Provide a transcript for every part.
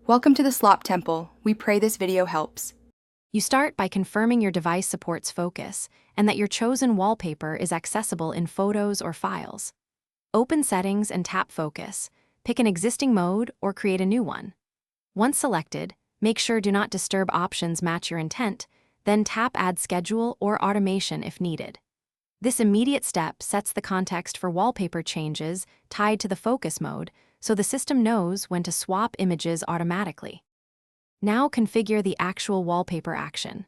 Welcome to the Slop Temple. We pray this video helps. You start by confirming your device supports focus and that your chosen wallpaper is accessible in photos or files. Open Settings and tap Focus. Pick an existing mode or create a new one. Once selected, make sure Do Not Disturb options match your intent, then tap Add Schedule or Automation if needed. This immediate step sets the context for wallpaper changes tied to the focus mode, so the system knows when to swap images automatically. Now configure the actual wallpaper action.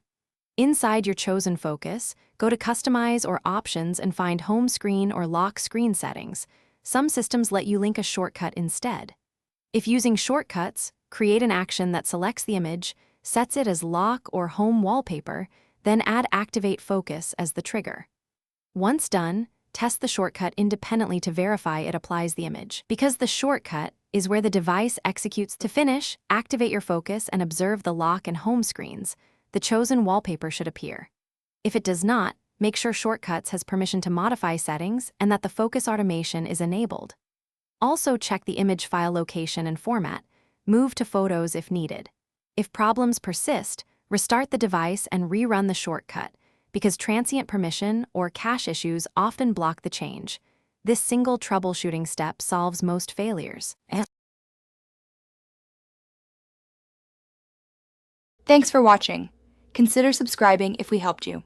Inside your chosen focus, go to Customize or Options and find Home Screen or Lock Screen settings. Some systems let you link a shortcut instead. If using shortcuts, create an action that selects the image, sets it as Lock or Home Wallpaper, then add Activate Focus as the trigger. Once done, test the shortcut independently to verify it applies the image. Because the shortcut is where the device executes. To finish, activate your focus and observe the lock and home screens. The chosen wallpaper should appear. If it does not, make sure Shortcuts has permission to modify settings and that the focus automation is enabled. Also check the image file location and format. Move to Photos if needed. If problems persist, restart the device and rerun the shortcut, because transient permission or cache issues often block the change. This single troubleshooting step solves most failures. Thanks for watching. Consider subscribing if we helped you.